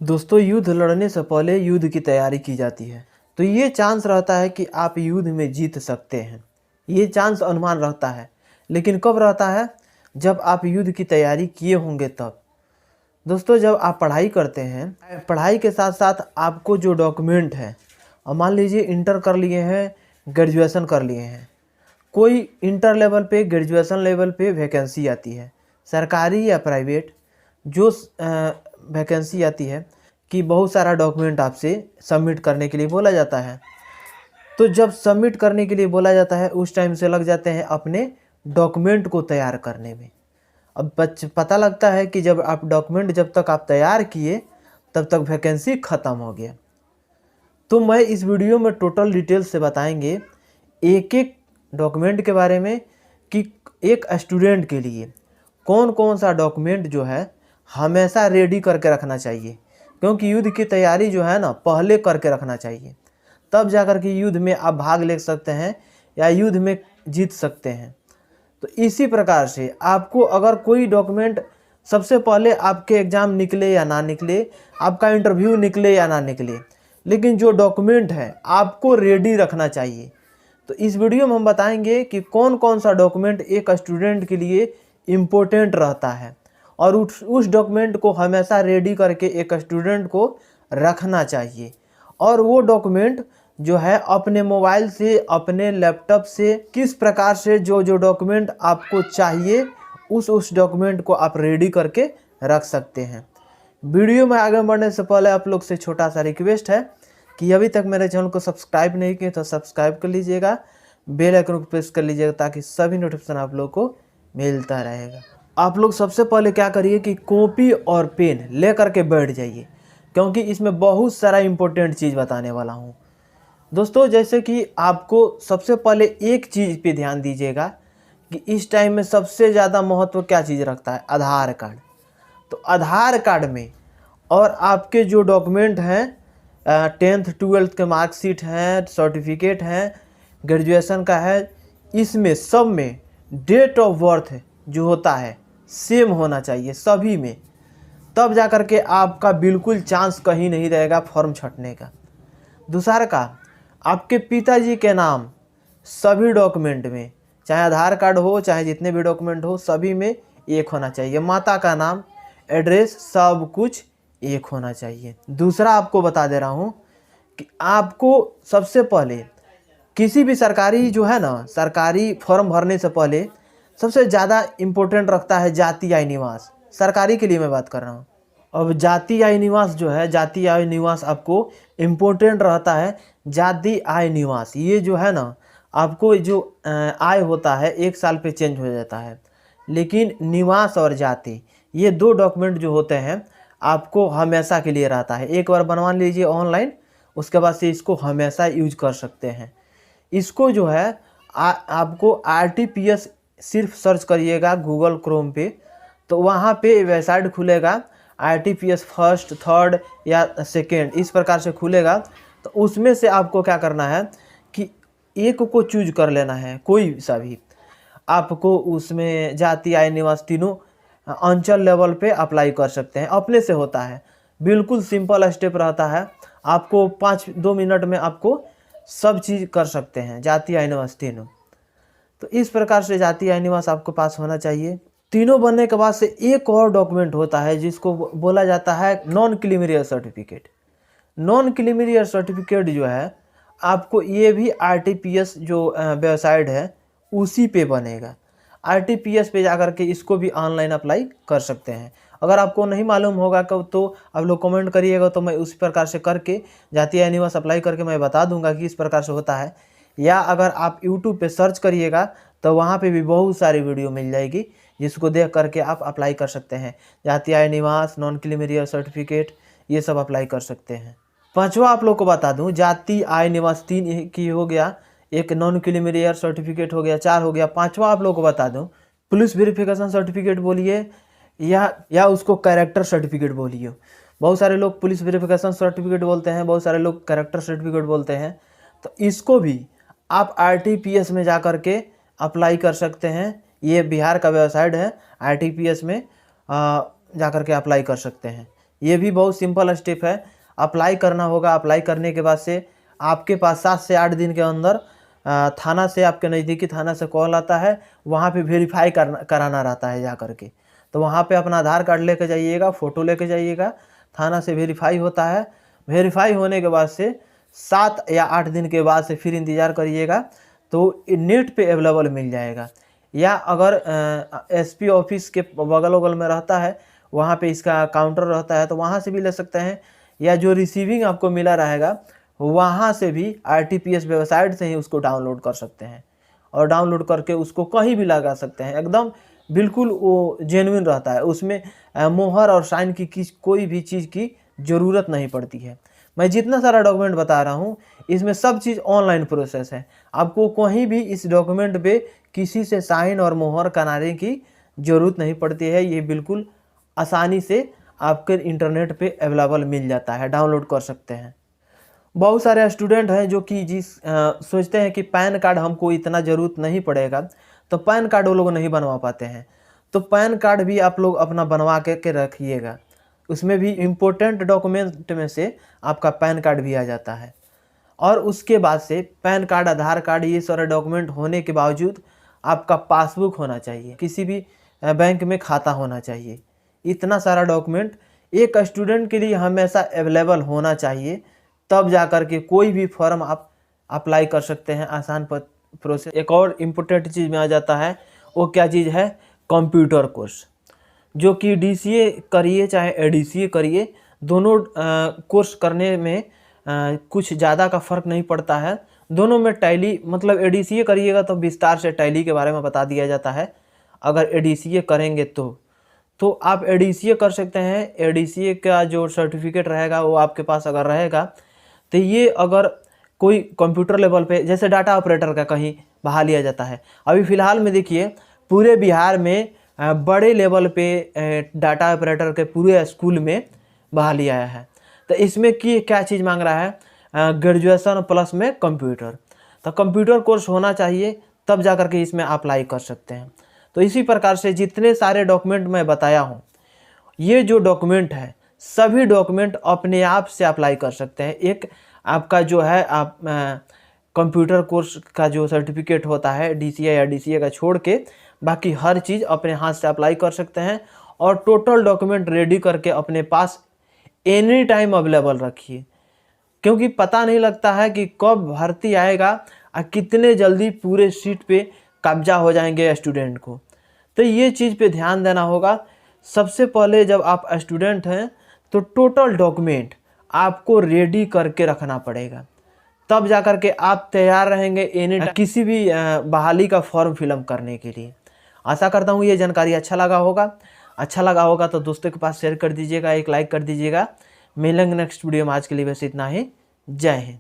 दोस्तों, युद्ध लड़ने से पहले युद्ध की तैयारी की जाती है। तो ये चांस रहता है कि आप युद्ध में जीत सकते हैं। ये चांस अनुमान रहता है, लेकिन कब रहता है? जब आप युद्ध की तैयारी किए होंगे तब। दोस्तों, जब आप पढ़ाई करते हैं, पढ़ाई के साथ साथ आपको जो डॉक्यूमेंट है, और मान लीजिए इंटर कर लिए हैं, ग्रेजुएशन कर लिए हैं, कोई इंटर लेवल पे, ग्रेजुएशन लेवल पे वैकेंसी आती है, सरकारी या प्राइवेट, जो वैकेंसी आती है कि बहुत सारा डॉक्यूमेंट आपसे सबमिट करने के लिए बोला जाता है। तो जब सबमिट करने के लिए बोला जाता है, उस टाइम से लग जाते हैं अपने डॉक्यूमेंट को तैयार करने में। अब पता लगता है कि जब आप डॉक्यूमेंट जब तक आप तैयार किए तब तक वैकेंसी ख़त्म हो गया। तो मैं इस वीडियो में टोटल डिटेल से बताएंगे एक एक डॉक्यूमेंट के बारे में कि एक स्टूडेंट के लिए कौन कौन सा डॉक्यूमेंट जो है हमेशा रेडी करके रखना चाहिए। क्योंकि युद्ध की तैयारी जो है ना, पहले करके रखना चाहिए, तब जाकर के युद्ध में आप भाग ले सकते हैं या युद्ध में जीत सकते हैं। तो इसी प्रकार से आपको अगर कोई डॉक्यूमेंट, सबसे पहले आपके एग्ज़ाम निकले या ना निकले, आपका इंटरव्यू निकले या ना निकले, लेकिन जो डॉक्यूमेंट है आपको रेडी रखना चाहिए। तो इस वीडियो में हम बताएंगे कि कौन कौन सा डॉक्यूमेंट एक स्टूडेंट के लिए इम्पोर्टेंट रहता है, और उस डॉक्यूमेंट को हमेशा रेडी करके एक स्टूडेंट को रखना चाहिए। और वो डॉक्यूमेंट जो है अपने मोबाइल से, अपने लैपटॉप से, किस प्रकार से जो जो डॉक्यूमेंट आपको चाहिए उस डॉक्यूमेंट को आप रेडी करके रख सकते हैं। वीडियो में आगे बढ़ने से पहले आप लोग से छोटा सा रिक्वेस्ट है कि अभी तक मेरे चैनल को सब्सक्राइब नहीं किए तो सब्सक्राइब कर लीजिएगा, बेल आइकन को प्रेस कर लीजिएगा ताकि सभी नोटिफिकेशन आप लोग को मिलता रहेगा। आप लोग सबसे पहले क्या करिए कि कॉपी और पेन ले करके बैठ जाइए, क्योंकि इसमें बहुत सारा इम्पोर्टेंट चीज़ बताने वाला हूँ। दोस्तों, जैसे कि आपको सबसे पहले एक चीज़ पे ध्यान दीजिएगा कि इस टाइम में सबसे ज़्यादा महत्व क्या चीज़ रखता है? आधार कार्ड। तो आधार कार्ड में और आपके जो डॉक्यूमेंट हैं, 10th 12th के मार्कशीट हैं, सर्टिफिकेट हैं, ग्रेजुएशन का है, इसमें सब में डेट ऑफ बर्थ जो होता है सेम होना चाहिए सभी में। तब जा कर के आपका बिल्कुल चांस कहीं नहीं रहेगा फॉर्म छटने का। दूसरा का, आपके पिताजी के नाम सभी डॉक्यूमेंट में, चाहे आधार कार्ड हो चाहे जितने भी डॉक्यूमेंट हो, सभी में एक होना चाहिए। माता का नाम, एड्रेस, सब कुछ एक होना चाहिए। दूसरा आपको बता दे रहा हूँ कि आपको सबसे पहले किसी भी सरकारी जो है ना, सरकारी फॉर्म भरने से पहले सबसे ज़्यादा इम्पोर्टेंट रखता है जाति आय निवास। सरकारी के लिए मैं बात कर रहा हूँ। अब जाति आय निवास जो है, जाति आय निवास आपको इम्पोर्टेंट रहता है। जाति आय निवास ये जो है ना, आपको जो आय होता है 1 साल पे चेंज हो जाता है, लेकिन निवास और जाति ये 2 डॉक्यूमेंट जो होते हैं आपको हमेशा के लिए रहता है। एक बार बनवा लीजिए ऑनलाइन, उसके बाद से इसको हमेशा यूज कर सकते हैं। इसको जो है आपको RTPS सिर्फ सर्च करिएगा गूगल क्रोम पे, तो वहाँ पे वेबसाइट खुलेगा, RTPS फर्स्ट, थर्ड या सेकेंड इस प्रकार से खुलेगा। तो उसमें से आपको क्या करना है कि एक को चूज कर लेना है, कोई सा भी। आपको उसमें जाति, आय, निवास तीनों अंचल लेवल पे अप्लाई कर सकते हैं, अपने से होता है। बिल्कुल सिंपल स्टेप रहता है। आपको 2 मिनट में आपको सब चीज़ कर सकते हैं, जाति, आय, निवास तीनों। तो इस प्रकार से जाति, आय, निवास आपको पास होना चाहिए। तीनों बनने के बाद से एक और डॉक्यूमेंट होता है जिसको बोला जाता है non creamy certificate. Non creamy certificate जो है आपको ये भी RTPS जो वेबसाइट है उसी पे बनेगा। RTPS पे जाकर के इसको भी ऑनलाइन अप्लाई कर सकते हैं। अगर आपको नहीं मालूम होगा तो आप लोग कमेंट करिएगा, तो मैं उसी प्रकार से करके जाति आय निवास अप्लाई करके मैं बता दूंगा कि इस प्रकार से होता है। या अगर आप YouTube पे सर्च करिएगा तो वहाँ पे भी बहुत सारी वीडियो मिल जाएगी, जिसको देख करके आप अप्लाई कर सकते हैं। जाति, आय, निवास, नॉन क्रीमी सर्टिफिकेट ये सब अप्लाई कर सकते हैं। पांचवा आप लोग को बता दूं, जाति, आय, निवास 3 की हो गया, एक नॉन क्रीमी सर्टिफिकेट हो गया, 4 हो गया। पांचवा आप लोग को बता दूं, पुलिस वेरिफिकेशन सर्टिफिकेट बोलिए या उसको कैरेक्टर सर्टिफिकेट बोलिए। बहुत सारे लोग पुलिस वेरिफिकेशन सर्टिफिकेट बोलते हैं, बहुत सारे लोग कैरेक्टर सर्टिफिकेट बोलते हैं। तो इसको भी आप RTPS में जा कर के अप्लाई कर सकते हैं। ये बिहार का वेबसाइट है, RTPS में जा कर के अप्लाई कर सकते हैं। ये भी बहुत सिंपल स्टेप है। अप्लाई करना होगा। अप्लाई करने के बाद से आपके पास 7 से 8 दिन के अंदर थाना से, आपके नज़दीकी थाना से कॉल आता है, वहाँ पे वेरीफाई कराना रहता है जा करके। तो वहाँ पे अपना आधार कार्ड लेके जाइएगा, फ़ोटो लेके जाइएगा, थाना से वेरीफाई होता है। वेरीफाई होने के बाद से 7 या 8 दिन के बाद से फिर इंतज़ार करिएगा, तो नेट पे अवेलेबल मिल जाएगा। या अगर एसपी ऑफिस के बगल बगल में रहता है, वहाँ पे इसका काउंटर रहता है, तो वहाँ से भी ले सकते हैं। या जो रिसीविंग आपको मिला रहेगा वहाँ से भी RTPS वेबसाइट से ही उसको डाउनलोड कर सकते हैं, और डाउनलोड करके उसको कहीं भी लगा सकते हैं। एकदम बिल्कुल वो जेन्युइन रहता है, उसमें मोहर और साइन की कोई भी चीज़ की ज़रूरत नहीं पड़ती है। मैं जितना सारा डॉक्यूमेंट बता रहा हूँ इसमें सब चीज़ ऑनलाइन प्रोसेस है। आपको कहीं भी इस डॉक्यूमेंट पे किसी से साइन और मोहर कराने की ज़रूरत नहीं पड़ती है। ये बिल्कुल आसानी से आपके इंटरनेट पे अवेलेबल मिल जाता है, डाउनलोड कर सकते हैं। बहुत सारे स्टूडेंट हैं जो कि सोचते हैं कि पैन कार्ड हमको इतना ज़रूरत नहीं पड़ेगा, तो पैन कार्ड वो लोग नहीं बनवा पाते हैं। तो पैन कार्ड भी आप लोग अपना बनवा के रखिएगा। उसमें भी इम्पोर्टेंट डॉक्यूमेंट में से आपका पैन कार्ड भी आ जाता है। और उसके बाद से पैन कार्ड, आधार कार्ड, ये सारे डॉक्यूमेंट होने के बावजूद आपका पासबुक होना चाहिए, किसी भी बैंक में खाता होना चाहिए। इतना सारा डॉक्यूमेंट एक स्टूडेंट के लिए हमेशा अवेलेबल होना चाहिए, तब जा कर के कोई भी फॉर्म आप अप्लाई कर सकते हैं। आसान प्रोसेस। एक और इम्पोर्टेंट चीज़ में आ जाता है, वो क्या चीज़ है? Computer course. जो कि DCA करिए चाहे ADCA करिए, दोनों कोर्स करने में कुछ ज़्यादा का फ़र्क नहीं पड़ता है। दोनों में टैली, मतलब ADCA करिएगा तो विस्तार से टैली के बारे में बता दिया जाता है। अगर ADCA करेंगे तो आप ADCA कर सकते हैं। ADCA का जो सर्टिफिकेट रहेगा वो आपके पास अगर रहेगा, तो ये अगर कोई कंप्यूटर लेवल पे, जैसे डाटा ऑपरेटर का कहीं बहा लिया जाता है। अभी फ़िलहाल में देखिए पूरे बिहार में बड़े लेवल पे डाटा ऑपरेटर के पूरे स्कूल में बहा लिया है। तो इसमें क्या चीज़ मांग रहा है? ग्रेजुएशन प्लस में कंप्यूटर। तो कंप्यूटर कोर्स होना चाहिए, तब जा कर के इसमें अप्लाई कर सकते हैं। तो इसी प्रकार से जितने सारे डॉक्यूमेंट मैं बताया हूँ, ये जो डॉक्यूमेंट है सभी डॉक्यूमेंट अपने आप से अप्लाई कर सकते हैं। एक आपका जो है आप कंप्यूटर कोर्स का जो सर्टिफिकेट होता है DCA या DCA का छोड़ के, बाकी हर चीज़ अपने हाथ से अप्लाई कर सकते हैं। और टोटल डॉक्यूमेंट रेडी करके अपने पास एनी टाइम अवेलेबल रखिए, क्योंकि पता नहीं लगता है कि कब भर्ती आएगा और कितने जल्दी पूरे सीट पे कब्जा हो जाएंगे स्टूडेंट को। तो ये चीज़ पे ध्यान देना होगा। सबसे पहले जब आप स्टूडेंट हैं तो टोटल डॉक्यूमेंट आपको रेडी करके रखना पड़ेगा, तब जा कर के आप तैयार रहेंगे किसी भी बहाली का फॉर्म फिलअप करने के लिए। आशा करता हूँ ये जानकारी अच्छा लगा होगा तो दोस्तों के पास शेयर कर दीजिएगा, एक लाइक कर दीजिएगा। मिलेंगे नेक्स्ट वीडियो में। आज के लिए बस इतना ही। जय हिंद।